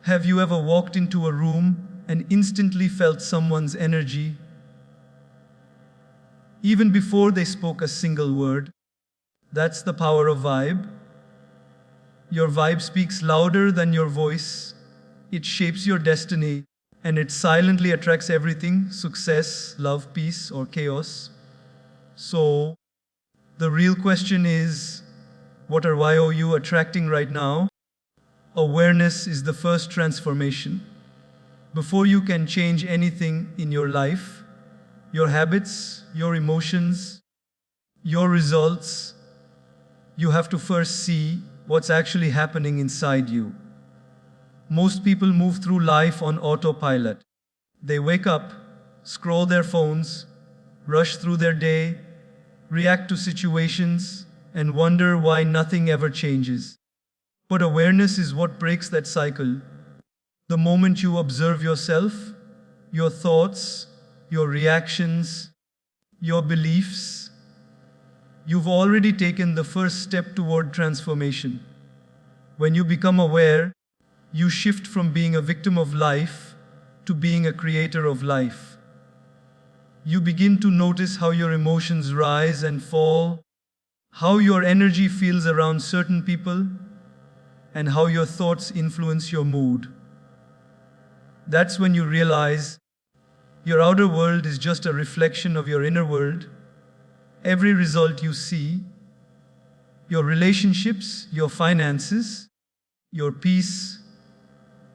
Have you ever walked into a room and instantly felt someone's energy, even before they spoke a single word? That's the power of vibe. Your vibe speaks louder than your voice. It shapes your destiny, and it silently attracts everything: success, love, peace, or chaos. So, the real question is, what are you attracting right now? Awareness is the first transformation. Before you can change anything in your life, your habits, your emotions, your results, you have to first see what's actually happening inside you. Most people move through life on autopilot. They wake up, scroll their phones, rush through their day, react to situations, and wonder why nothing ever changes. But awareness is what breaks that cycle. The moment you observe yourself, your thoughts, your reactions, your beliefs, you've already taken the first step toward transformation. When you become aware, you shift from being a victim of life to being a creator of life. You begin to notice how your emotions rise and fall, how your energy feels around certain people, and how your thoughts influence your mood. That's when you realize your outer world is just a reflection of your inner world. Every result you see, your relationships, your finances, your peace,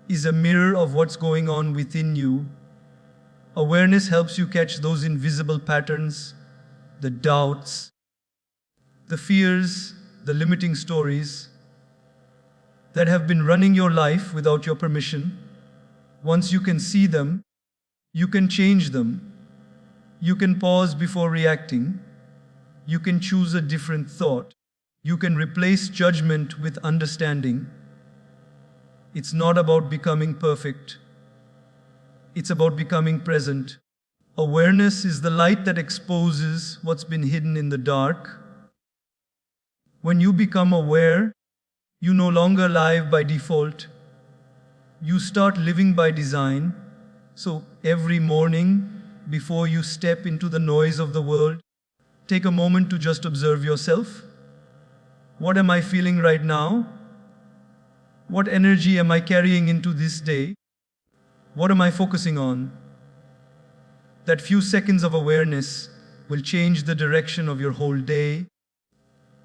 is a mirror of what's going on within you. Awareness helps you catch those invisible patterns, the doubts, the fears, the limiting stories that have been running your life without your permission. Once you can see them, you can change them. You can pause before reacting. You can choose a different thought. You can replace judgment with understanding. It's not about becoming perfect. It's about becoming present. Awareness is the light that exposes what's been hidden in the dark. When you become aware, you no longer live by default. You start living by design. So every morning, before you step into the noise of the world, take a moment to just observe yourself. What am I feeling right now? What energy am I carrying into this day? What am I focusing on? That few seconds of awareness will change the direction of your whole day,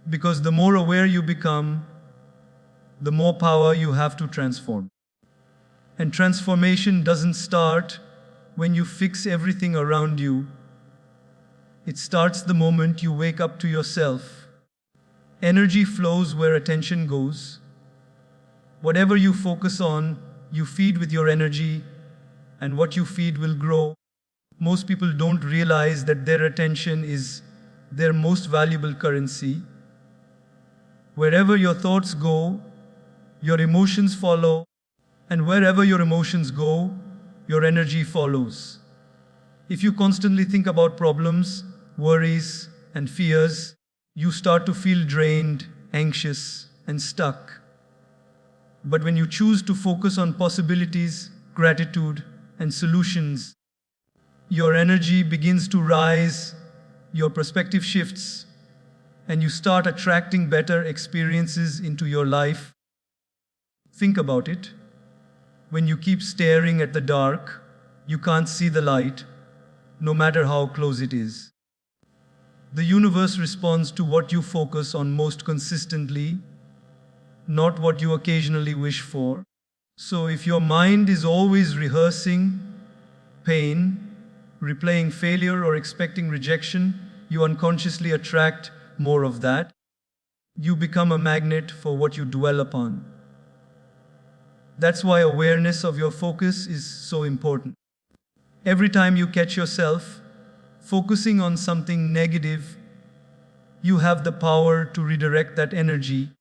because the more aware you become, the more power you have to transform. And transformation doesn't start when you fix everything around you. It starts the moment you wake up to yourself. Energy flows where attention goes. Whatever you focus on, you feed with your energy, and what you feed will grow. Most people don't realize that their attention is their most valuable currency. Wherever your thoughts go, your emotions follow, and wherever your emotions go, your energy follows. If you constantly think about problems, worries, and fears, you start to feel drained, anxious, and stuck. But when you choose to focus on possibilities, gratitude, and solutions, your energy begins to rise, your perspective shifts, and you start attracting better experiences into your life. Think about it. When you keep staring at the dark, you can't see the light, no matter how close it is. The universe responds to what you focus on most consistently, not what you occasionally wish for. So if your mind is always rehearsing pain, replaying failure, or expecting rejection, you unconsciously attract more of that. You become a magnet for what you dwell upon. That's why awareness of your focus is so important. Every time you catch yourself focusing on something negative, you have the power to redirect that energy.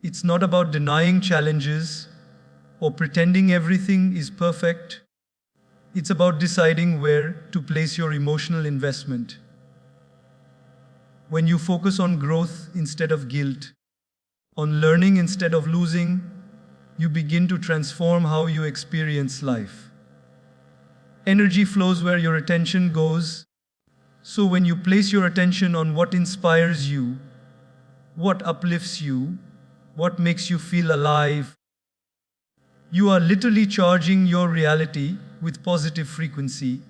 It's not about denying challenges or pretending everything is perfect. It's about deciding where to place your emotional investment. When you focus on growth instead of guilt, on learning instead of losing, you begin to transform how you experience life. Energy flows where your attention goes. So when you place your attention on what inspires you, what uplifts you, what makes you feel alive, you are literally charging your reality with positive frequency.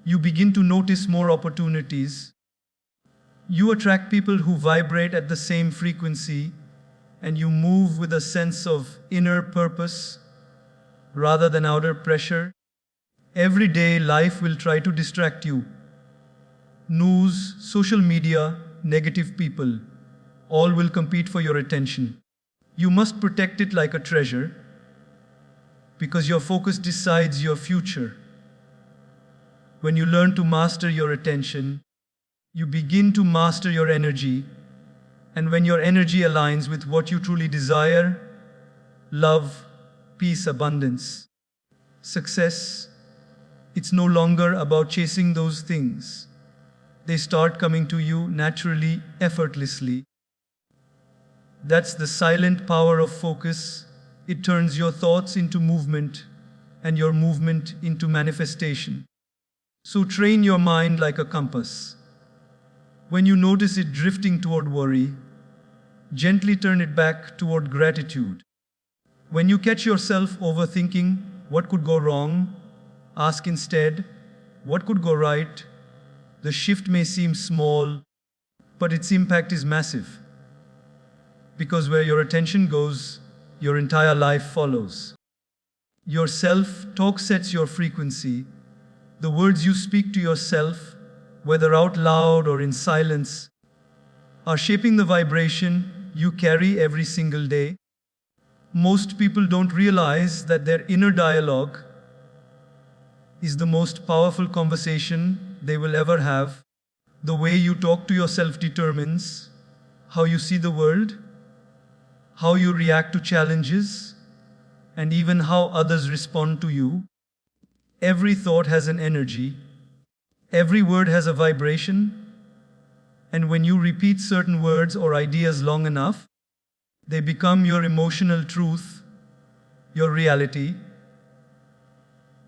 You begin to notice more opportunities. You attract people who vibrate at the same frequency, and you move with a sense of inner purpose rather than outer pressure. Every day, life will try to distract you. News, social media, negative people, all will compete for your attention. You must protect it like a treasure, because your focus decides your future. When you learn to master your attention, you begin to master your energy, and when your energy aligns with what you truly desire, love, peace, abundance, success, it's no longer about chasing those things. They start coming to you naturally, effortlessly. That's the silent power of focus. It turns your thoughts into movement, and your movement into manifestation. So train your mind like a compass. When you notice it drifting toward worry, gently turn it back toward gratitude. When you catch yourself overthinking what could go wrong, ask instead, what could go right? The shift may seem small, but its impact is massive. Because where your attention goes, your entire life follows. Your self-talk sets your frequency. The words you speak to yourself, whether out loud or in silence, are shaping the vibration you carry every single day. Most people don't realize that their inner dialogue is the most powerful conversation they will ever have. The way you talk to yourself determines how you see the world, how you react to challenges, and even how others respond to you. Every thought has an energy. Every word has a vibration. And when you repeat certain words or ideas long enough, they become your emotional truth, your reality.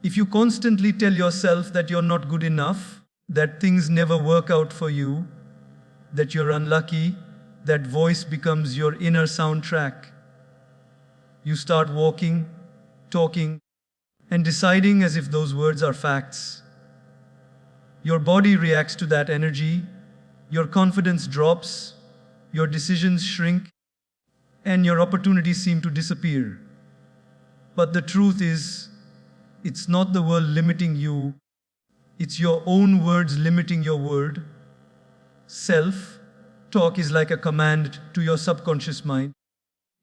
If you constantly tell yourself that you're not good enough, that things never work out for you, that you're unlucky, that voice becomes your inner soundtrack. You start walking, talking, and deciding as if those words are facts. Your body reacts to that energy, your confidence drops, your decisions shrink, and your opportunities seem to disappear. But the truth is, it's not the world limiting you, it's your own words limiting your word. Self-talk is like a command to your subconscious mind.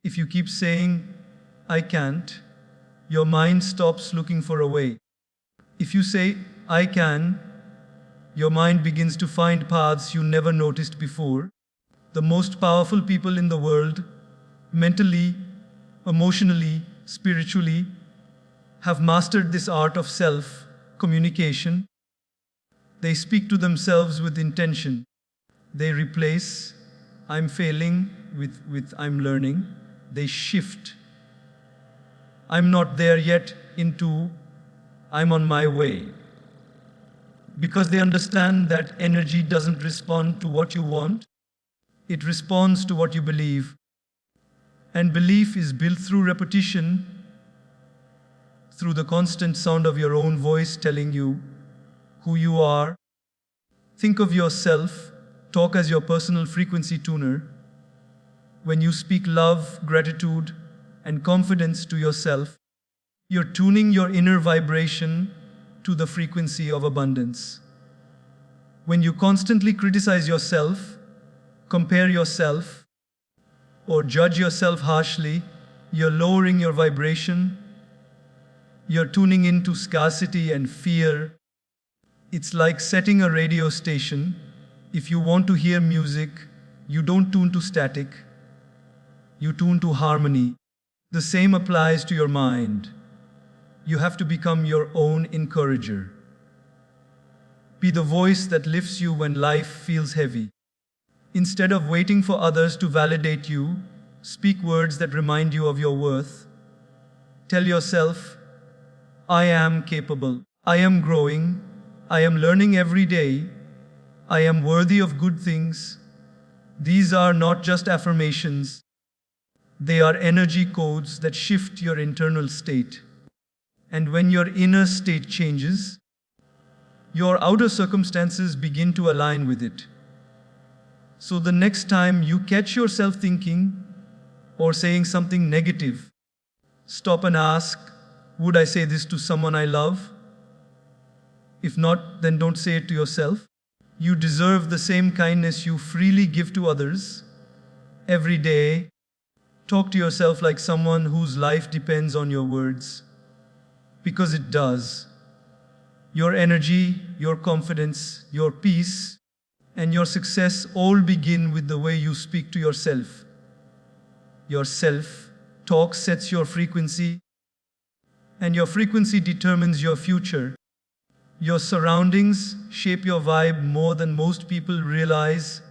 If you keep saying, I can't, your mind stops looking for a way. If you say, I can, your mind begins to find paths you never noticed before. The most powerful people in the world, mentally, emotionally, spiritually, have mastered this art of self-communication. They speak to themselves with intention. They replace I'm failing with I'm learning. They shift I'm not there yet into I'm on my way. Because they understand that energy doesn't respond to what you want, it responds to what you believe. And belief is built through repetition, through the constant sound of your own voice telling you who you are. Think of yourself, talk as your personal frequency tuner. When you speak love, gratitude, and confidence to yourself, you're tuning your inner vibration to the frequency of abundance. When you constantly criticize yourself, compare yourself, or judge yourself harshly, you're lowering your vibration. You're tuning into scarcity and fear. It's like setting a radio station. If you want to hear music, you don't tune to static, you tune to harmony. The same applies to your mind. You have to become your own encourager. Be the voice that lifts you when life feels heavy. Instead of waiting for others to validate you, speak words that remind you of your worth. Tell yourself, I am capable. I am growing. I am learning every day. I am worthy of good things. These are not just affirmations. They are energy codes that shift your internal state. And when your inner state changes, your outer circumstances begin to align with it. So the next time you catch yourself thinking or saying something negative, stop and ask, would I say this to someone I love? If not, then don't say it to yourself. You deserve the same kindness you freely give to others. Every day, talk to yourself like someone whose life depends on your words. Because it does. Your energy, your confidence, your peace, and your success all begin with the way you speak to yourself. Your self-talk sets your frequency, and your frequency determines your future. Your surroundings shape your vibe more than most people realize.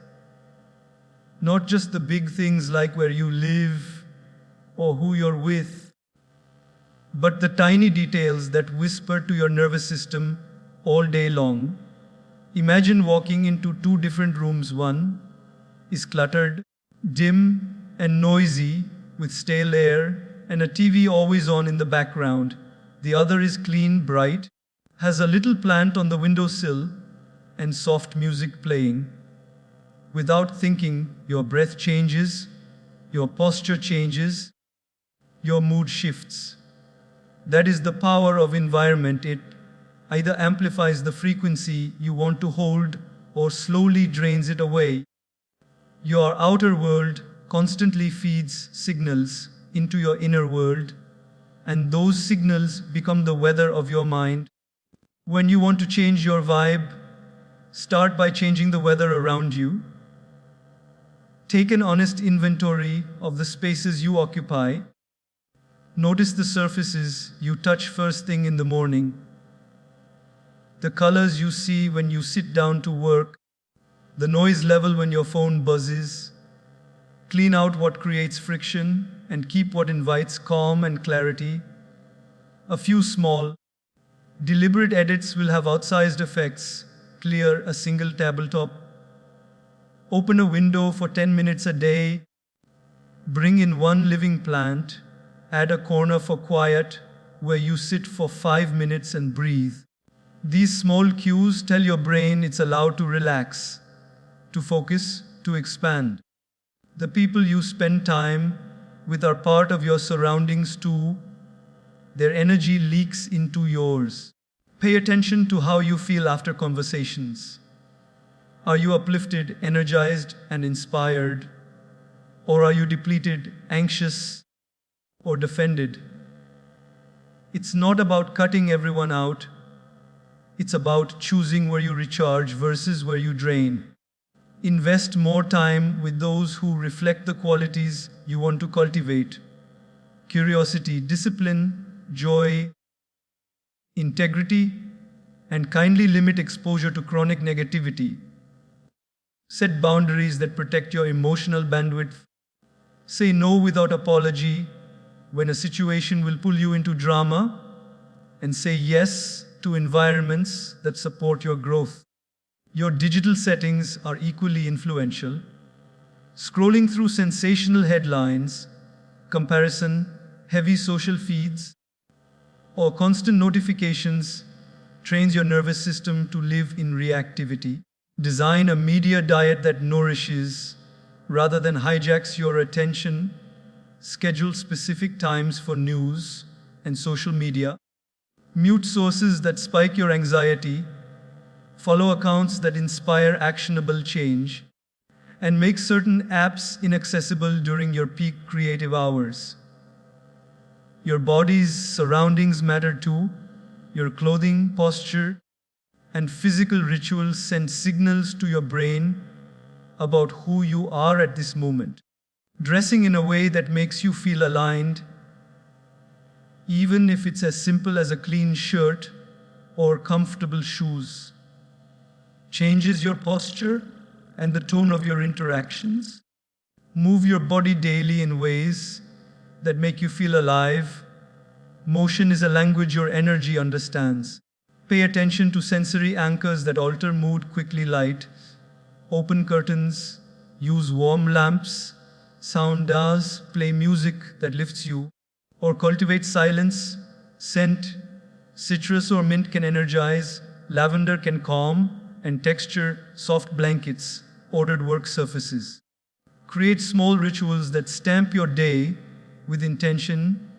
Not just the big things like where you live or who you're with, but the tiny details that whisper to your nervous system all day long. Imagine walking into two different rooms. One is cluttered, dim, and noisy with stale air and a TV always on in the background. The other is clean, bright, has a little plant on the windowsill and soft music playing. Without thinking, your breath changes, your posture changes, your mood shifts. That is the power of environment. It either amplifies the frequency you want to hold or slowly drains it away. Your outer world constantly feeds signals into your inner world, and those signals become the weather of your mind. When you want to change your vibe, start by changing the weather around you. Take an honest inventory of the spaces you occupy. Notice the surfaces you touch first thing in the morning, the colors you see when you sit down to work, the noise level when your phone buzzes. Clean out what creates friction and keep what invites calm and clarity. A few small, deliberate edits will have outsized effects. Clear a single tabletop. Open a window for 10 minutes a day. Bring in one living plant. Add a corner for quiet where you sit for 5 minutes and breathe. These small cues tell your brain it's allowed to relax, to focus, to expand. The people you spend time with are part of your surroundings too. Their energy leaks into yours. Pay attention to how you feel after conversations. Are you uplifted, energized, and inspired? Or are you depleted, anxious, or defended? It's not about cutting everyone out. It's about choosing where you recharge versus where you drain. Invest more time with those who reflect the qualities you want to cultivate: curiosity, discipline, joy, integrity, and kindly limit exposure to chronic negativity. Set boundaries that protect your emotional bandwidth. Say no without apology when a situation will pull you into drama, and say yes to environments that support your growth. Your digital settings are equally influential. Scrolling through sensational headlines, comparison, heavy social feeds, or constant notifications trains your nervous system to live in reactivity. Design a media diet that nourishes rather than hijacks your attention. Schedule specific times for news and social media. Mute sources that spike your anxiety. Follow accounts that inspire actionable change. And make certain apps inaccessible during your peak creative hours. Your body's surroundings matter too. Your clothing, posture, and physical rituals send signals to your brain about who you are at this moment. Dressing in a way that makes you feel aligned, even if it's as simple as a clean shirt or comfortable shoes, changes your posture and the tone of your interactions. Move your body daily in ways that make you feel alive, Motion is a language your energy understands. Pay attention to sensory anchors that alter mood quickly. Light, open curtains, use warm lamps, sound does, play music that lifts you, or cultivate silence, scent, citrus or mint can energize, lavender can calm, and texture, soft blankets, ordered work surfaces. Create small rituals that stamp your day with intention,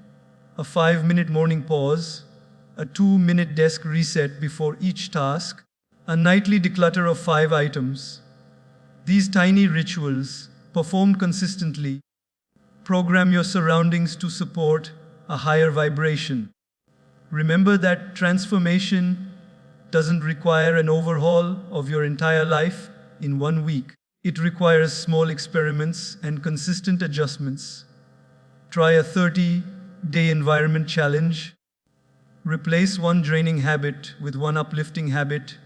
a 5-minute morning pause, a 2-minute desk reset before each task, a nightly declutter of 5 items. These tiny rituals, performed consistently, program your surroundings to support a higher vibration. Remember that transformation doesn't require an overhaul of your entire life in 1 week. It requires small experiments and consistent adjustments. Try a 30-day environment challenge. Replace one draining habit with one uplifting habit.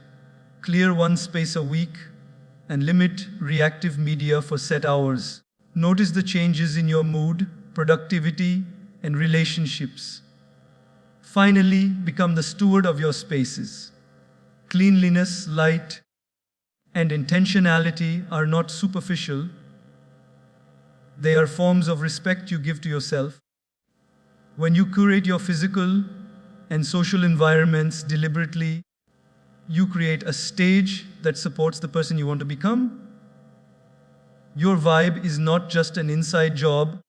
Clear one space a week and limit reactive media for set hours. Notice the changes in your mood, productivity, and relationships. Finally, become the steward of your spaces. Cleanliness, light, and intentionality are not superficial. They are forms of respect you give to yourself. When you curate your physical and social environments deliberately, you create a stage that supports the person you want to become. Your vibe is not just an inside job.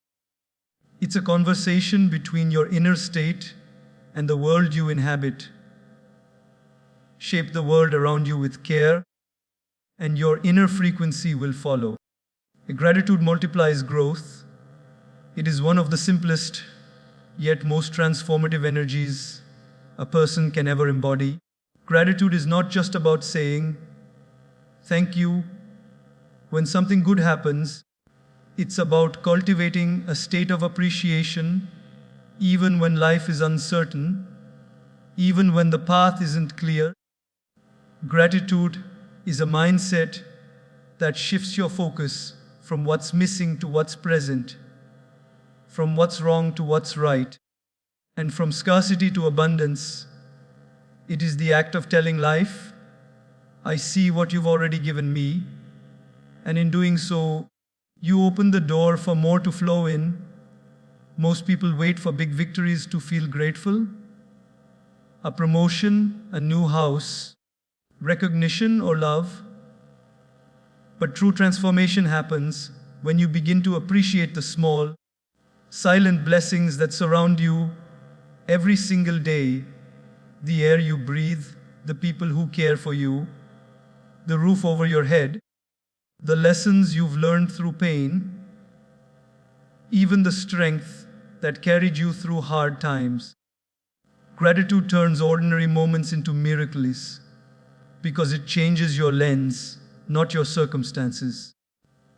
It's a conversation between your inner state and the world you inhabit. Shape the world around you with care, and your inner frequency will follow. Gratitude multiplies growth. It is one of the simplest, yet most transformative energies a person can ever embody. Gratitude is not just about saying thank you when something good happens. It's about cultivating a state of appreciation even when life is uncertain, even when the path isn't clear. Gratitude is a mindset that shifts your focus from what's missing to what's present, from what's wrong to what's right, and from scarcity to abundance. It is the act of telling life, I see what you've already given me, and in doing so, you open the door for more to flow in. Most people wait for big victories to feel grateful. A promotion, a new house, recognition or love. But true transformation happens when you begin to appreciate the small, silent blessings that surround you every single day. The air you breathe, the people who care for you, the roof over your head, the lessons you've learned through pain, even the strength that carried you through hard times. Gratitude turns ordinary moments into miracles because it changes your lens, not your circumstances.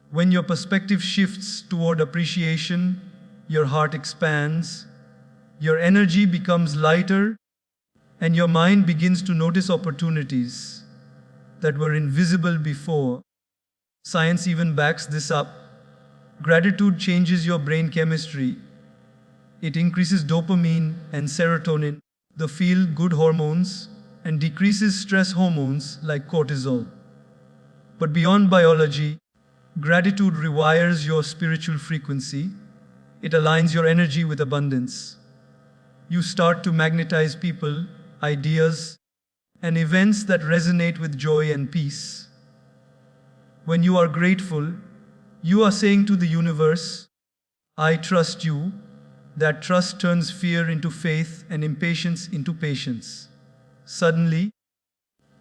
When your perspective shifts toward appreciation, your heart expands, your energy becomes lighter, and your mind begins to notice opportunities that were invisible before. Science even backs this up. Gratitude changes your brain chemistry. It increases dopamine and serotonin, the feel-good hormones, and decreases stress hormones like cortisol. But beyond biology, gratitude rewires your spiritual frequency. It aligns your energy with abundance. You start to magnetize people, ideas, and events that resonate with joy and peace. When you are grateful, you are saying to the universe, I trust you. That trust turns fear into faith and impatience into patience. Suddenly,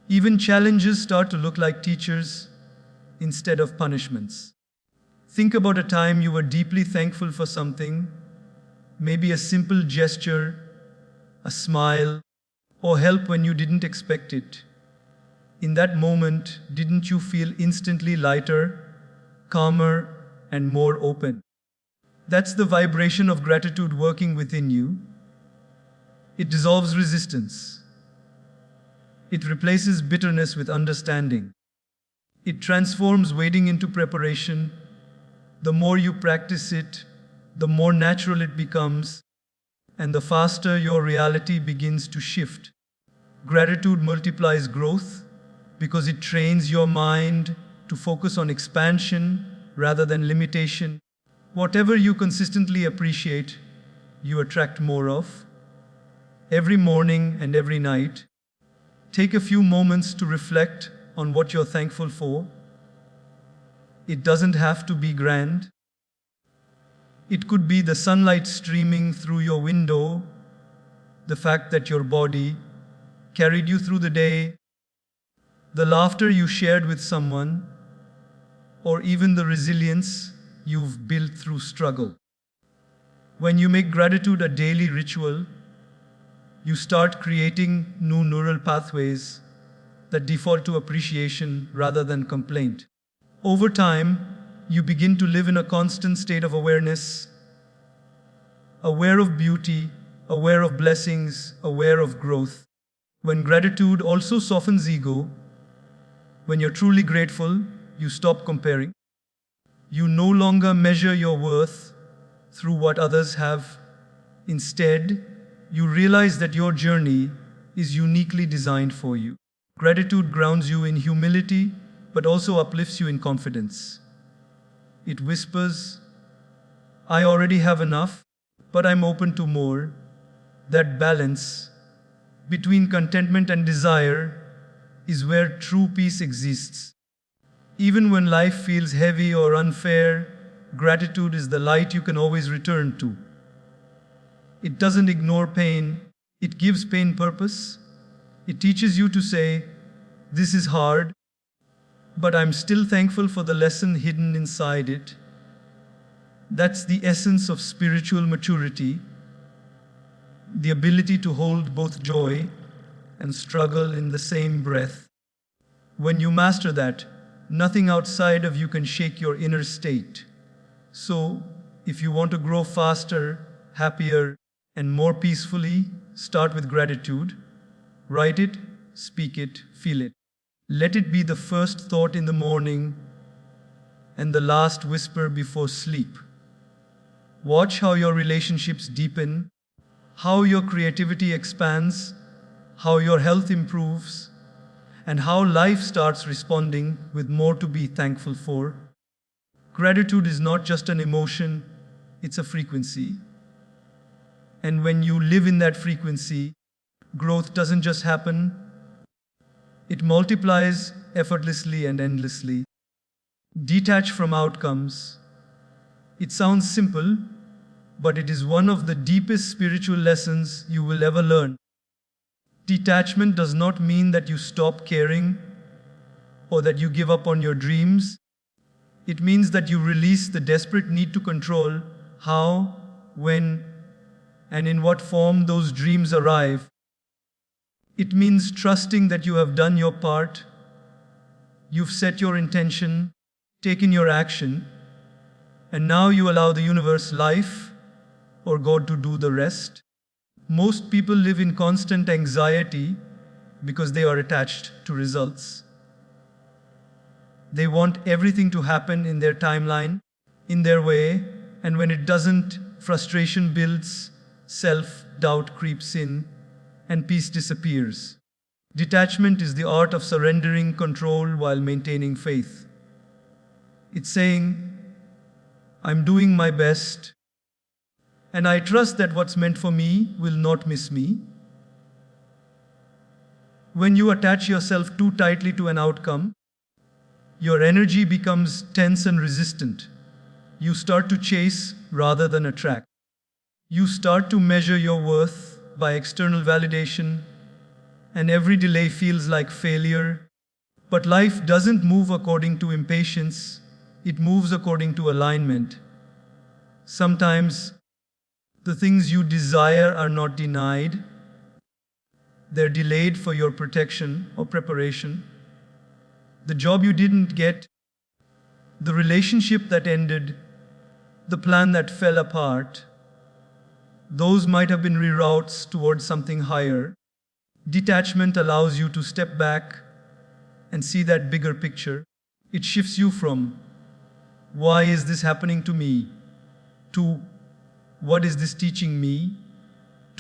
even challenges start to look like teachers instead of punishments. Think about a time you were deeply thankful for something, maybe a simple gesture, a smile, or help when you didn't expect it. In that moment, didn't you feel instantly lighter, calmer, and more open? That's the vibration of gratitude working within you. It dissolves resistance. It replaces bitterness with understanding. It transforms waiting into preparation. The more you practice it, the more natural it becomes, and the faster your reality begins to shift. Gratitude multiplies growth because it trains your mind to focus on expansion rather than limitation. Whatever you consistently appreciate, you attract more of. Every morning and every night, take a few moments to reflect on what you're thankful for. It doesn't have to be grand. It could be the sunlight streaming through your window, the fact that your body carried you through the day, the laughter you shared with someone, or even the resilience you've built through struggle. When you make gratitude a daily ritual, you start creating new neural pathways that default to appreciation rather than complaint. Over time, you begin to live in a constant state of awareness, aware of beauty, aware of blessings, aware of growth. When gratitude also softens ego, when you're truly grateful, you stop comparing. You no longer measure your worth through what others have. Instead, you realize that your journey is uniquely designed for you. Gratitude grounds you in humility, but also uplifts you in confidence. It whispers, I already have enough, but I'm open to more. That balance between contentment and desire is where true peace exists. Even when life feels heavy or unfair, gratitude is the light you can always return to. It doesn't ignore pain, it gives pain purpose. It teaches you to say, this is hard, but I'm still thankful for the lesson hidden inside it. That's the essence of spiritual maturity, the ability to hold both joy and struggle in the same breath. When you master that, nothing outside of you can shake your inner state. So, if you want to grow faster, happier, and more peacefully, start with gratitude. Write it, speak it, feel it. Let it be the first thought in the morning and the last whisper before sleep. Watch how your relationships deepen, how your creativity expands, how your health improves, and how life starts responding with more to be thankful for. Gratitude is not just an emotion, it's a frequency. And when you live in that frequency, growth doesn't just happen, it multiplies effortlessly and endlessly. Detach from outcomes. It sounds simple, but it is one of the deepest spiritual lessons you will ever learn. Detachment does not mean that you stop caring or that you give up on your dreams. It means that you release the desperate need to control how, when, and in what form those dreams arrive. It means trusting that you have done your part, you've set your intention, taken your action, and now you allow the universe, life, or God to do the rest. Most people live in constant anxiety because they are attached to results. They want everything to happen in their timeline, in their way, and when it doesn't, frustration builds, self-doubt creeps in, and peace disappears. Detachment is the art of surrendering control while maintaining faith. It's saying, I'm doing my best, and I trust that what's meant for me will not miss me. When you attach yourself too tightly to an outcome, your energy becomes tense and resistant. You start to chase rather than attract. You start to measure your worth by external validation, and every delay feels like failure. But life doesn't move according to impatience, it moves according to alignment. Sometimes the things you desire are not denied, they're delayed for your protection or preparation. The job you didn't get, the relationship that ended, the plan that fell apart, those might have been reroutes towards something higher. Detachment allows you to step back and see that bigger picture. It shifts you from, why is this happening to me, to, what is this teaching me?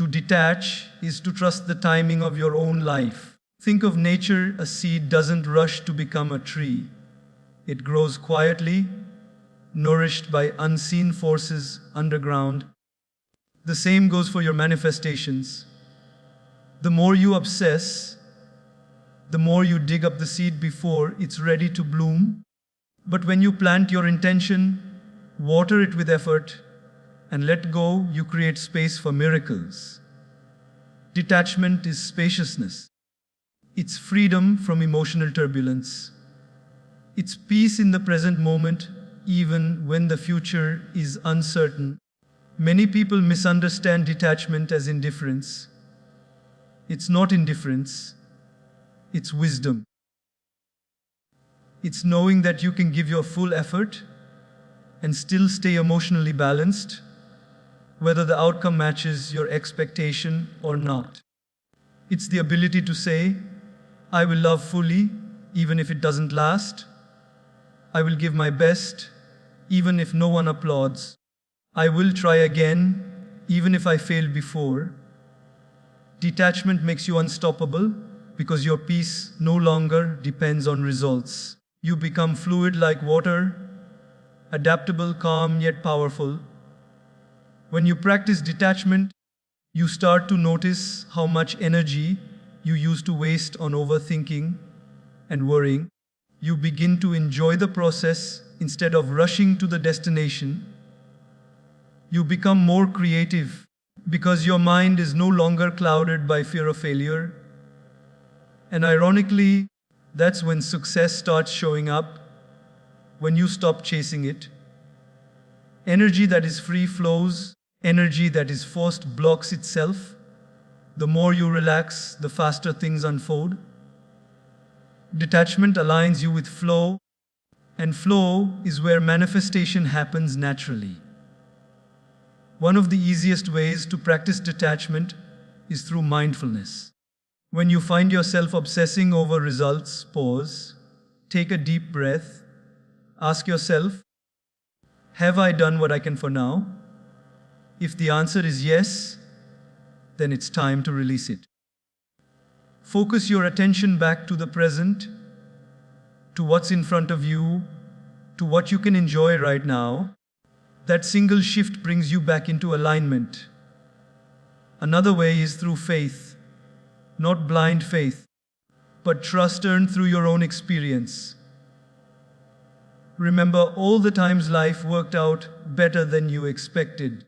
To detach is to trust the timing of your own life. Think of nature, a seed doesn't rush to become a tree. It grows quietly, nourished by unseen forces underground. The same goes for your manifestations. The more you obsess, the more you dig up the seed before it's ready to bloom. But when you plant your intention, water it with effort, and let go, you create space for miracles. Detachment is spaciousness. It's freedom from emotional turbulence. It's peace in the present moment, even when the future is uncertain. Many people misunderstand detachment as indifference. It's not indifference, it's wisdom. It's knowing that you can give your full effort and still stay emotionally balanced, whether the outcome matches your expectation or not. It's the ability to say, I will love fully, even if it doesn't last. I will give my best, even if no one applauds. I will try again, even if I failed before. Detachment makes you unstoppable because your peace no longer depends on results. You become fluid like water, adaptable, calm, yet powerful. When you practice detachment, you start to notice how much energy you used to waste on overthinking and worrying. You begin to enjoy the process instead of rushing to the destination. You become more creative because your mind is no longer clouded by fear of failure. And ironically, that's when success starts showing up, when you stop chasing it. Energy that is free flows, energy that is forced blocks itself. The more you relax, the faster things unfold. Detachment aligns you with flow, and flow is where manifestation happens naturally. One of the easiest ways to practice detachment is through mindfulness. When you find yourself obsessing over results, pause, take a deep breath, ask yourself, have I done what I can for now? If the answer is yes, then it's time to release it. Focus your attention back to the present, to what's in front of you, to what you can enjoy right now. That single shift brings you back into alignment. Another way is through faith, not blind faith, but trust earned through your own experience. Remember all the times life worked out better than you expected,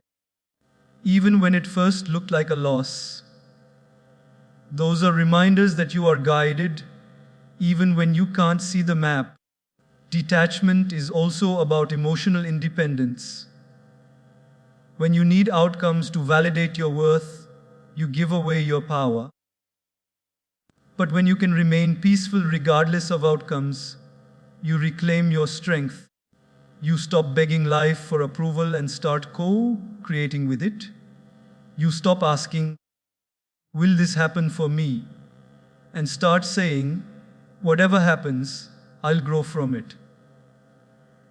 even when it first looked like a loss. Those are reminders that you are guided, even when you can't see the map. Detachment is also about emotional independence. When you need outcomes to validate your worth, you give away your power. But when you can remain peaceful regardless of outcomes, you reclaim your strength. You stop begging life for approval and start co-creating with it. You stop asking, will this happen for me? And start saying, whatever happens, I'll grow from it.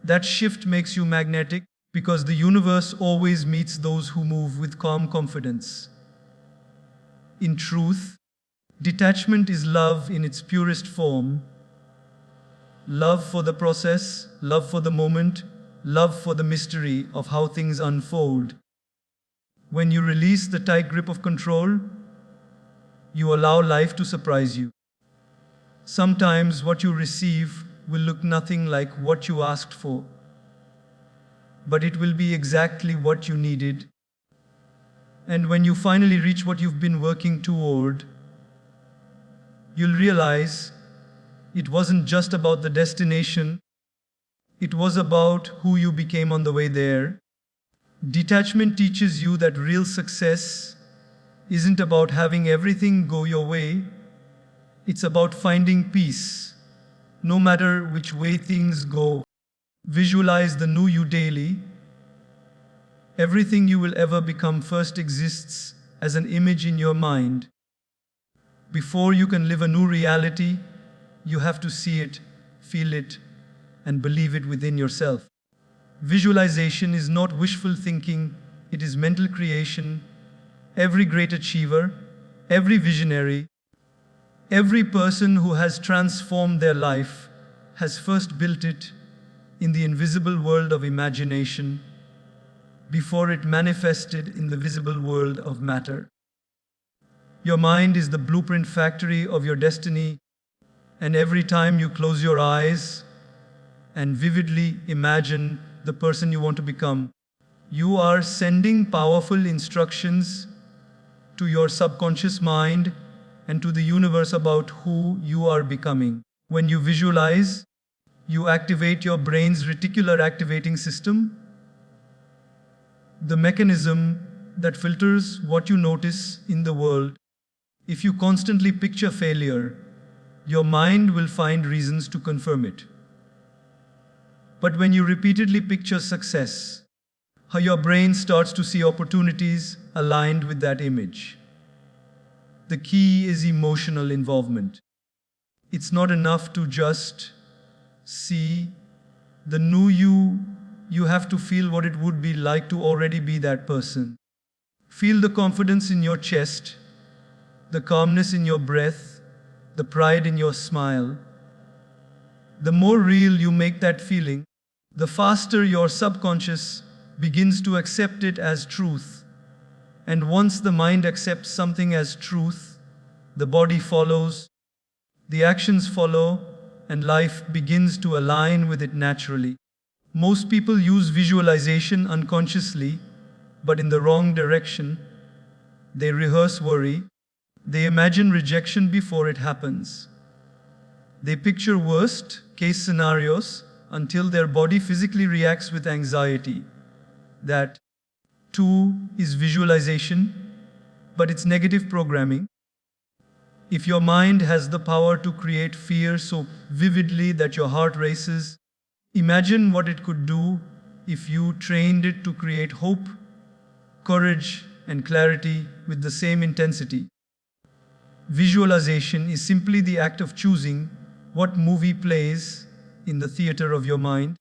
That shift makes you magnetic because the universe always meets those who move with calm confidence. In truth, detachment is love in its purest form. Love for the process, love for the moment, love for the mystery of how things unfold. When you release the tight grip of control, you allow life to surprise you. Sometimes what you receive will look nothing like what you asked for, but it will be exactly what you needed. And when you finally reach what you've been working toward, you'll realize it wasn't just about the destination, it was about who you became on the way there. Detachment teaches you that real success isn't about having everything go your way, it's about finding peace, no matter which way things go. Visualize the new you daily. Everything you will ever become first exists as an image in your mind. Before you can live a new reality, you have to see it, feel it, and believe it within yourself. Visualization is not wishful thinking, it is mental creation, Every great achiever, every visionary, every person who has transformed their life has first built it in the invisible world of imagination before it manifested in the visible world of matter. Your mind is the blueprint factory of your destiny, and every time you close your eyes and vividly imagine the person you want to become, you are sending powerful instructions to your subconscious mind and to the universe about who you are becoming. When you visualize, you activate your brain's reticular activating system, the mechanism that filters what you notice in the world. If you constantly picture failure, your mind will find reasons to confirm it. But when you repeatedly picture success, how your brain starts to see opportunities aligned with that image. The key is emotional involvement. It's not enough to just see the new you have to feel what it would be like to already be that person. Feel the confidence in your chest, the calmness in your breath, the pride in your smile. The more real you make that feeling, the faster your subconscious begins to accept it as truth. And once the mind accepts something as truth, the body follows, the actions follow, and life begins to align with it naturally. Most people use visualization unconsciously, but in the wrong direction. They rehearse worry. They imagine rejection before it happens. They picture worst-case scenarios until their body physically reacts with anxiety. That, too, is visualization, but it's negative programming. If your mind has the power to create fear so vividly that your heart races, imagine what it could do if you trained it to create hope, courage, and clarity with the same intensity. Visualization is simply the act of choosing what movie plays in the theater of your mind.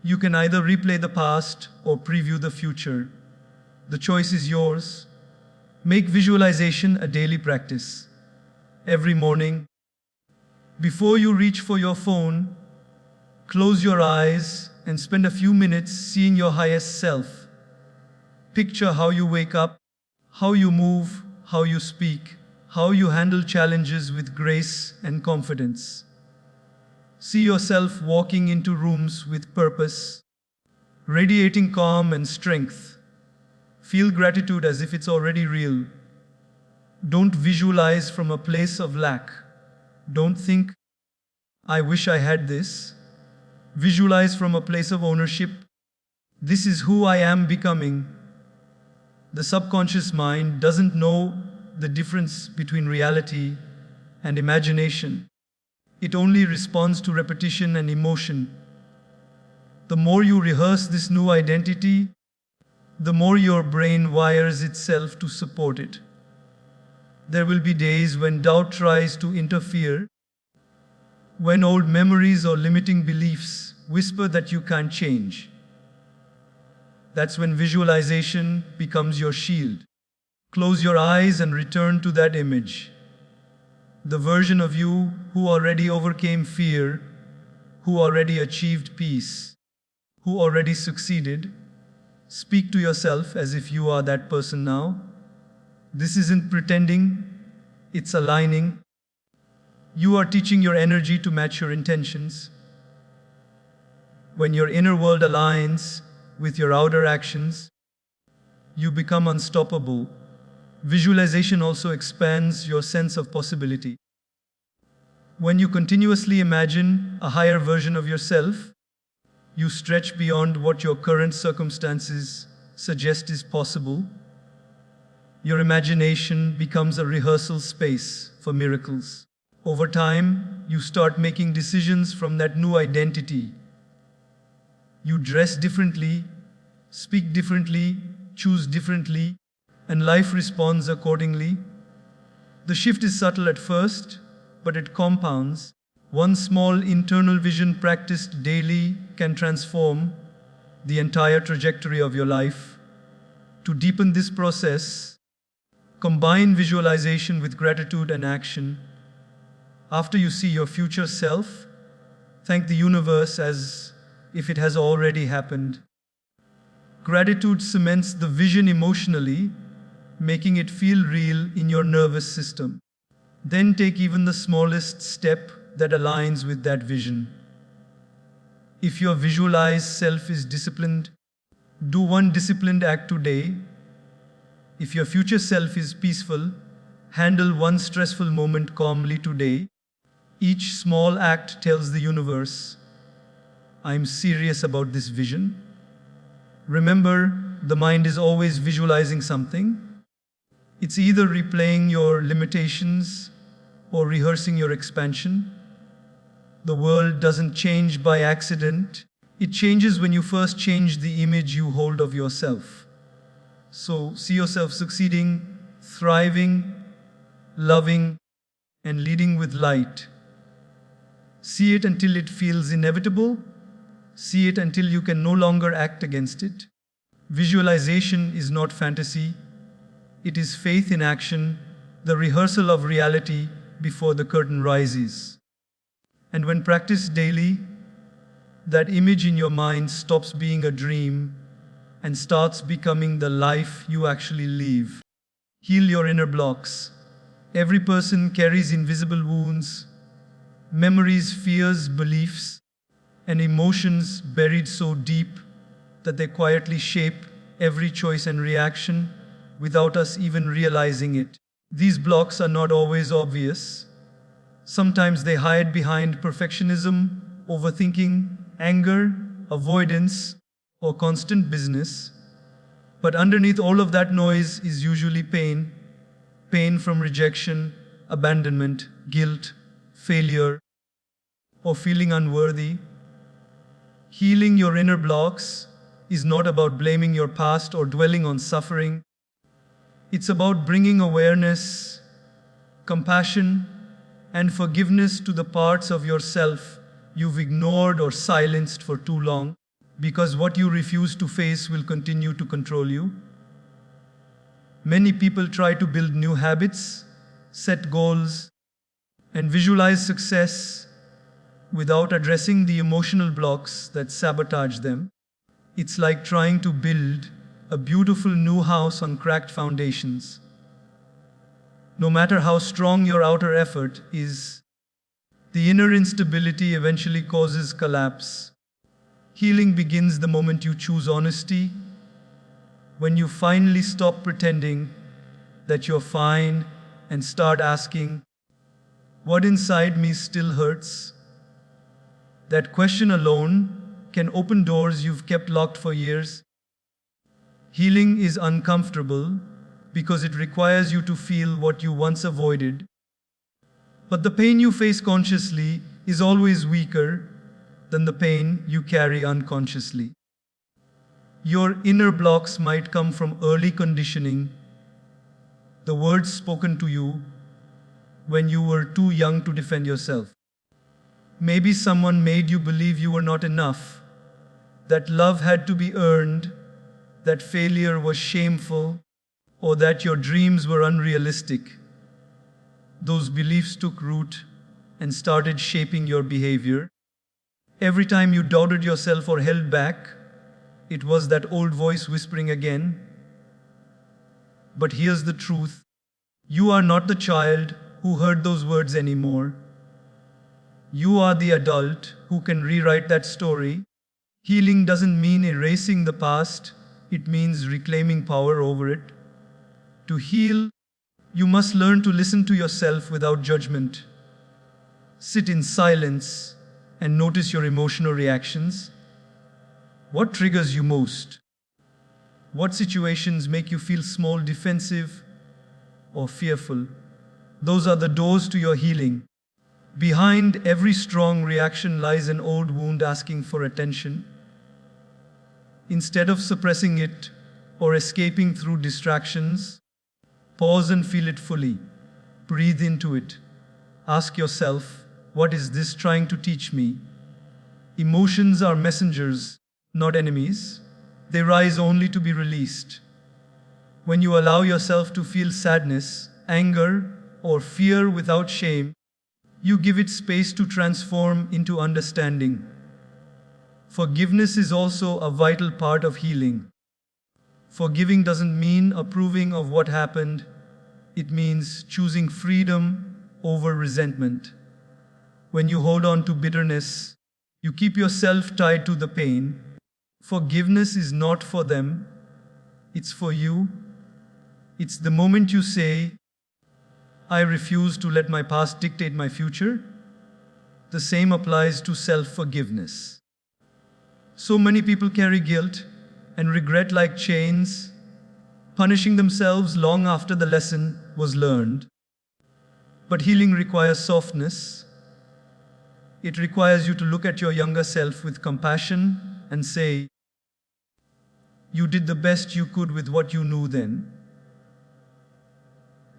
You can either replay the past or preview the future. The choice is yours. Make visualization a daily practice. Every morning, before you reach for your phone, close your eyes and spend a few minutes seeing your highest self. Picture how you wake up, how you move, how you speak, how you handle challenges with grace and confidence. See yourself walking into rooms with purpose, radiating calm and strength. Feel gratitude as if it's already real. Don't visualize from a place of lack. Don't think, I wish I had this. Visualize from a place of ownership. This is who I am becoming. The subconscious mind doesn't know the difference between reality and imagination. It only responds to repetition and emotion. The more you rehearse this new identity, the more your brain wires itself to support it. There will be days when doubt tries to interfere, when old memories or limiting beliefs whisper that you can't change. That's when visualization becomes your shield. Close your eyes and return to that image. The version of you who already overcame fear, who already achieved peace, who already succeeded. Speak to yourself as if you are that person now. This isn't pretending, it's aligning. You are teaching your energy to match your intentions. When your inner world aligns with your outer actions, you become unstoppable. Visualization also expands your sense of possibility. When you continuously imagine a higher version of yourself, you stretch beyond what your current circumstances suggest is possible. Your imagination becomes a rehearsal space for miracles. Over time, you start making decisions from that new identity. You dress differently, speak differently, choose differently, and life responds accordingly. The shift is subtle at first, but it compounds. One small internal vision practiced daily can transform the entire trajectory of your life. To deepen this process, Combine visualization with gratitude and action. After you see your future self, thank the universe as if it has already happened. Gratitude cements the vision emotionally, making it feel real in your nervous system. Then take even the smallest step that aligns with that vision. If your visualized self is disciplined, do one disciplined act today. If your future self is peaceful, handle one stressful moment calmly today. Each small act tells the universe, I'm serious about this vision. Remember, the mind is always visualizing something. It's either replaying your limitations or rehearsing your expansion. The world doesn't change by accident. It changes when you first change the image you hold of yourself. So see yourself succeeding, thriving, loving, and leading with light. See it until it feels inevitable. See it until you can no longer act against it. Visualization is not fantasy. It is faith in action, the rehearsal of reality before the curtain rises. And when practiced daily, that image in your mind stops being a dream and starts becoming the life you actually live. Heal your inner blocks. Every person carries invisible wounds, memories, fears, beliefs, and emotions buried so deep that they quietly shape every choice and reaction without us even realizing it. These blocks are not always obvious. Sometimes they hide behind perfectionism, overthinking, anger, avoidance, or constant business. But underneath all of that noise is usually pain. Pain from rejection, abandonment, guilt, failure, or feeling unworthy. Healing your inner blocks is not about blaming your past or dwelling on suffering. It's about bringing awareness, compassion, and forgiveness to the parts of yourself you've ignored or silenced for too long, because what you refuse to face will continue to control you. Many people try to build new habits, set goals, and visualize success without addressing the emotional blocks that sabotage them. It's like trying to build a beautiful new house on cracked foundations. No matter how strong your outer effort is, the inner instability eventually causes collapse. Healing begins the moment you choose honesty, when you finally stop pretending that you're fine and start asking, what inside me still hurts? That question alone can open doors you've kept locked for years. Healing is uncomfortable because it requires you to feel what you once avoided. But the pain you face consciously is always weaker than the pain you carry unconsciously. Your inner blocks might come from early conditioning, the words spoken to you when you were too young to defend yourself. Maybe someone made you believe you were not enough, that love had to be earned, that failure was shameful, or that your dreams were unrealistic. Those beliefs took root and started shaping your behavior. Every time you doubted yourself or held back, it was that old voice whispering again. But here's the truth. You are not the child who heard those words anymore. You are the adult who can rewrite that story. Healing doesn't mean erasing the past, it means reclaiming power over it. To heal, you must learn to listen to yourself without judgment. Sit in silence and notice your emotional reactions. What triggers you most? What situations make you feel small, defensive, or fearful? Those are the doors to your healing. Behind every strong reaction lies an old wound asking for attention. Instead of suppressing it or escaping through distractions, pause and feel it fully. Breathe into it. Ask yourself, what is this trying to teach me? Emotions are messengers, not enemies. They rise only to be released. When you allow yourself to feel sadness, anger, or fear without shame, you give it space to transform into understanding. Forgiveness is also a vital part of healing. Forgiving doesn't mean approving of what happened, it means choosing freedom over resentment. When you hold on to bitterness, you keep yourself tied to the pain. Forgiveness is not for them, it's for you. It's the moment you say, I refuse to let my past dictate my future. The same applies to self-forgiveness. So many people carry guilt and regret like chains, punishing themselves long after the lesson was learned. But healing requires softness. It requires you to look at your younger self with compassion and say, you did the best you could with what you knew then.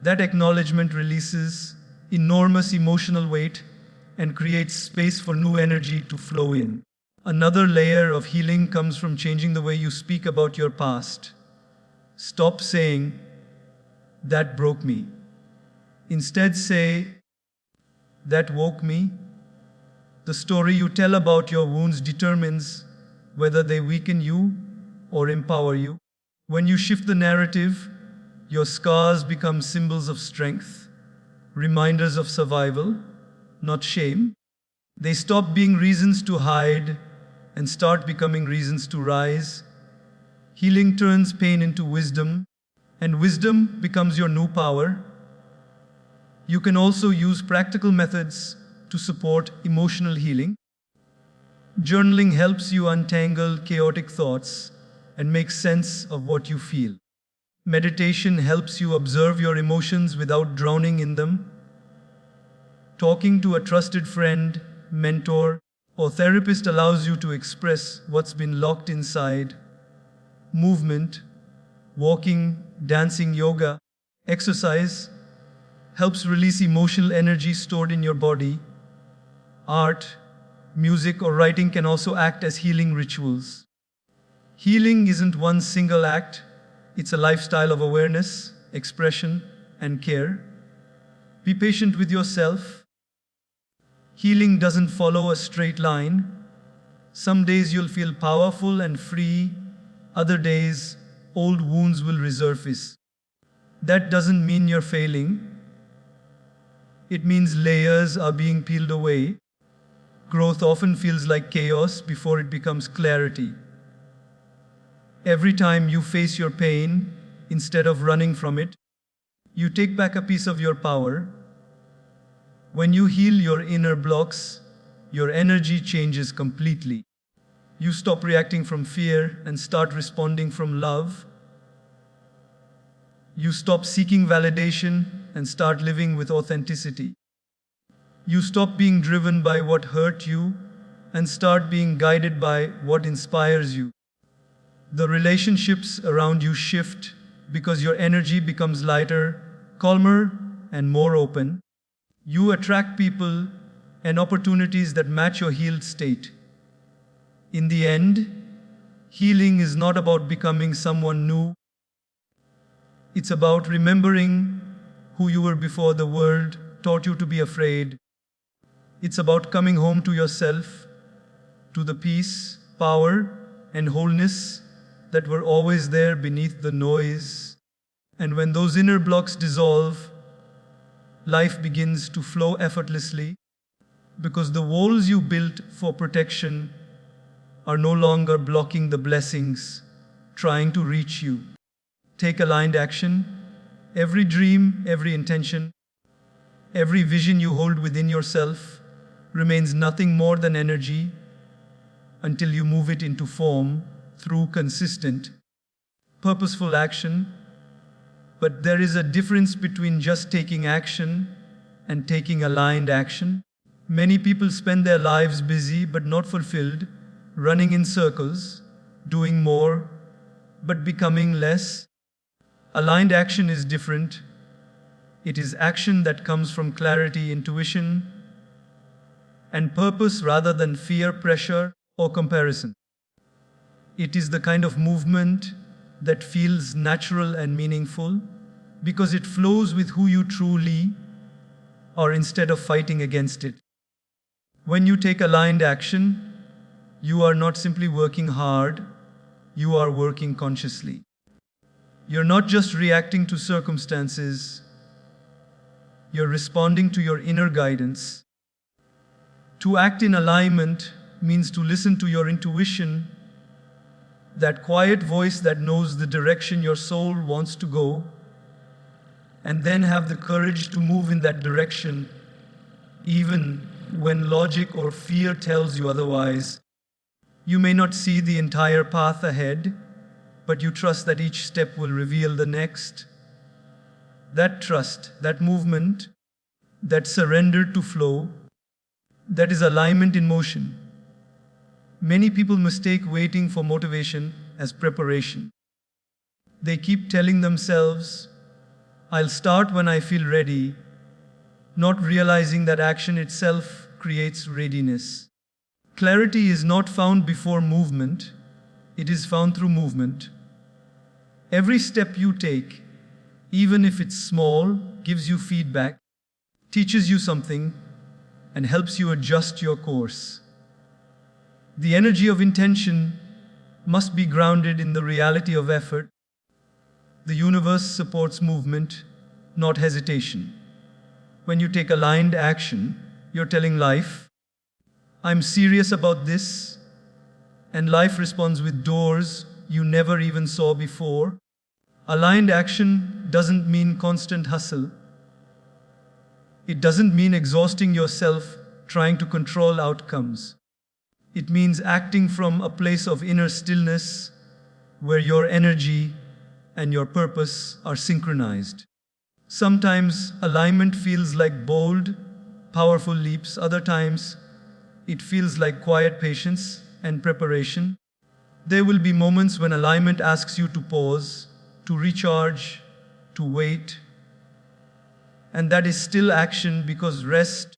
That acknowledgement releases enormous emotional weight and creates space for new energy to flow in. Another layer of healing comes from changing the way you speak about your past. Stop saying, that broke me. Instead say, that woke me. The story you tell about your wounds determines whether they weaken you or empower you. When you shift the narrative, your scars become symbols of strength, reminders of survival, not shame. They stop being reasons to hide and start becoming reasons to rise. Healing turns pain into wisdom, and wisdom becomes your new power. You can also use practical methods to support emotional healing. Journaling helps you untangle chaotic thoughts and make sense of what you feel. Meditation helps you observe your emotions without drowning in them. Talking to a trusted friend, mentor, or therapist allows you to express what's been locked inside. Movement, walking, dancing, yoga, exercise helps release emotional energy stored in your body. Art, music, or writing can also act as healing rituals. Healing isn't one single act, it's a lifestyle of awareness, expression, and care. Be patient with yourself. Healing doesn't follow a straight line. Some days you'll feel powerful and free, other days, old wounds will resurface. That doesn't mean you're failing. It means layers are being peeled away. Growth often feels like chaos before it becomes clarity. Every time you face your pain, instead of running from it, you take back a piece of your power. When you heal your inner blocks, your energy changes completely. You stop reacting from fear and start responding from love. You stop seeking validation and start living with authenticity. You stop being driven by what hurt you and start being guided by what inspires you. The relationships around you shift because your energy becomes lighter, calmer, and more open. You attract people and opportunities that match your healed state. In the end, healing is not about becoming someone new. It's about remembering who you were before the world taught you to be afraid. It's about coming home to yourself, to the peace, power, and wholeness that were always there beneath the noise. And when those inner blocks dissolve, life begins to flow effortlessly because the walls you built for protection are no longer blocking the blessings trying to reach you. Take aligned action. Every dream, every intention, every vision you hold within yourself remains nothing more than energy until you move it into form through consistent, purposeful action. But there is a difference between just taking action and taking aligned action. Many people spend their lives busy but not fulfilled, running in circles, doing more, but becoming less. Aligned action is different. It is action that comes from clarity, intuition, and purpose rather than fear, pressure, or comparison. It is the kind of movement that feels natural and meaningful because it flows with who you truly are instead of fighting against it. When you take aligned action, you are not simply working hard, you are working consciously. You're not just reacting to circumstances, you're responding to your inner guidance. To act in alignment means to listen to your intuition, that quiet voice that knows the direction your soul wants to go, and then have the courage to move in that direction, even when logic or fear tells you otherwise. You may not see the entire path ahead, but you trust that each step will reveal the next. That trust, that movement, that surrender to flow, that is alignment in motion. Many people mistake waiting for motivation as preparation. They keep telling themselves, I'll start when I feel ready, not realizing that action itself creates readiness. Clarity is not found before movement, it is found through movement. Every step you take, even if it's small, gives you feedback, teaches you something, and helps you adjust your course. The energy of intention must be grounded in the reality of effort. The universe supports movement, not hesitation. When you take aligned action, you're telling life, I'm serious about this, and life responds with doors you never even saw before. Aligned action doesn't mean constant hustle. It doesn't mean exhausting yourself trying to control outcomes. It means acting from a place of inner stillness where your energy and your purpose are synchronized. Sometimes alignment feels like bold, powerful leaps. Other times it feels like quiet patience and preparation. There will be moments when alignment asks you to pause, to recharge, to wait. And that is still action, because rest,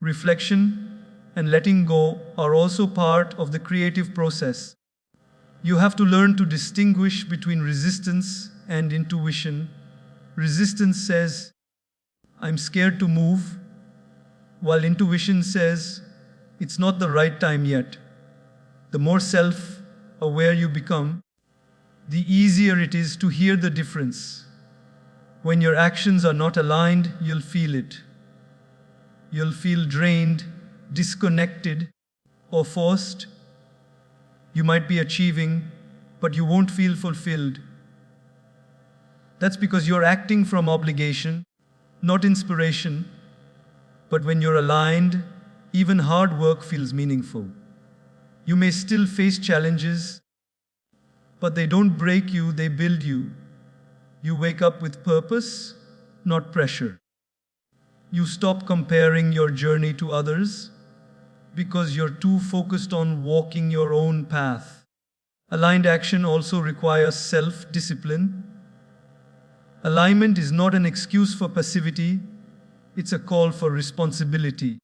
reflection, and letting go are also part of the creative process. You have to learn to distinguish between resistance and intuition. Resistance says, I'm scared to move, while intuition says, it's not the right time yet. The more self-aware you become, the easier it is to hear the difference. When your actions are not aligned, you'll feel it. You'll feel drained, disconnected, or forced. You might be achieving, but you won't feel fulfilled. That's because you're acting from obligation, not inspiration. But when you're aligned, even hard work feels meaningful. You may still face challenges, but they don't break you, they build you. You wake up with purpose, not pressure. You stop comparing your journey to others because you're too focused on walking your own path. Aligned action also requires self-discipline. Alignment is not an excuse for passivity, it's a call for responsibility.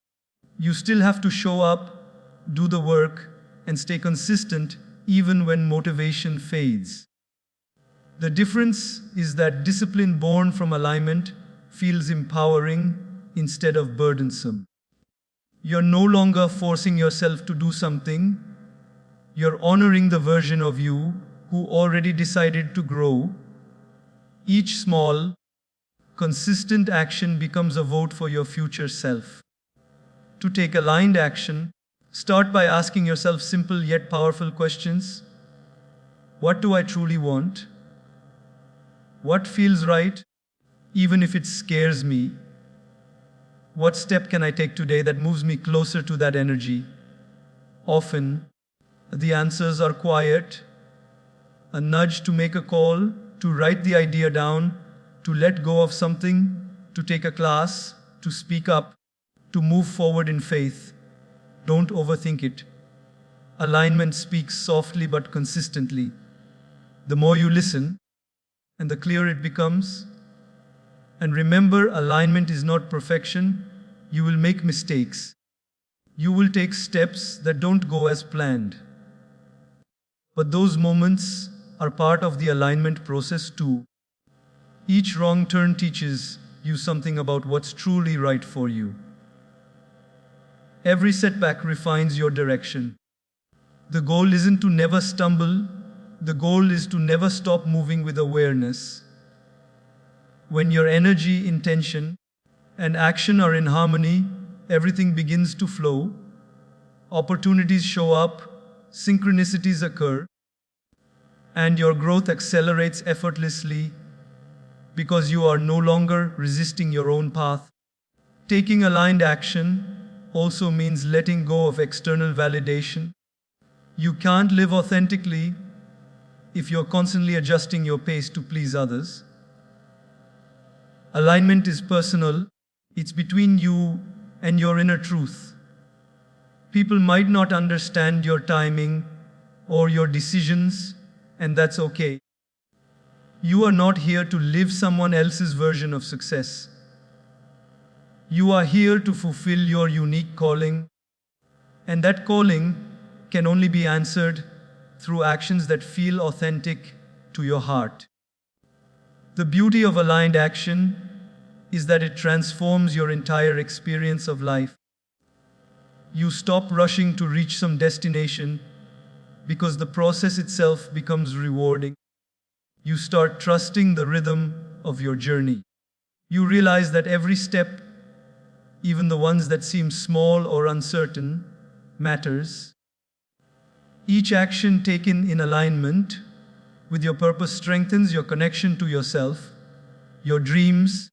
You still have to show up, do the work, and stay consistent even when motivation fades. The difference is that discipline born from alignment feels empowering instead of burdensome. You're no longer forcing yourself to do something, you're honoring the version of you who already decided to grow. Each small, consistent action becomes a vote for your future self. To take aligned action, start by asking yourself simple yet powerful questions. What do I truly want? What feels right, even if it scares me? What step can I take today that moves me closer to that energy? Often, the answers are quiet. A nudge to make a call, to write the idea down, to let go of something, to take a class, to speak up, to move forward in faith. Don't overthink it. Alignment speaks softly but consistently. The more you listen, and the clearer it becomes. And remember, alignment is not perfection. You will make mistakes. You will take steps that don't go as planned. But those moments are part of the alignment process too. Each wrong turn teaches you something about what's truly right for you. Every setback refines your direction. The goal isn't to never stumble, the goal is to never stop moving with awareness. When your energy, intention, and action are in harmony, everything begins to flow. Opportunities show up, synchronicities occur, and your growth accelerates effortlessly because you are no longer resisting your own path. Taking aligned action also means letting go of external validation. You can't live authentically if you're constantly adjusting your pace to please others. Alignment is personal, it's between you and your inner truth. People might not understand your timing or your decisions, and that's okay. You are not here to live someone else's version of success. You are here to fulfill your unique calling, and that calling can only be answered through actions that feel authentic to your heart. The beauty of aligned action is that it transforms your entire experience of life. You stop rushing to reach some destination because the process itself becomes rewarding. You start trusting the rhythm of your journey. You realize that every step, even the ones that seem small or uncertain, matters. Each action taken in alignment with your purpose strengthens your connection to yourself, your dreams,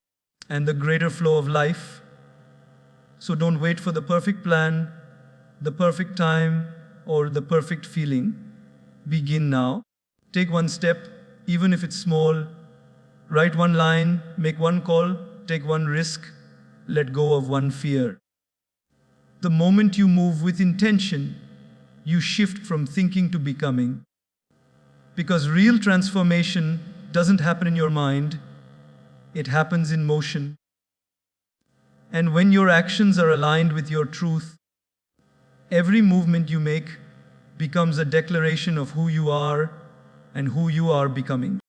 and the greater flow of life. So don't wait for the perfect plan, the perfect time, or the perfect feeling. Begin now. Take one step, even if it's small. Write one line, make one call, take one risk, let go of one fear. The moment you move with intention, you shift from thinking to becoming. Because real transformation doesn't happen in your mind, it happens in motion. And when your actions are aligned with your truth, every movement you make becomes a declaration of who you are and who you are becoming.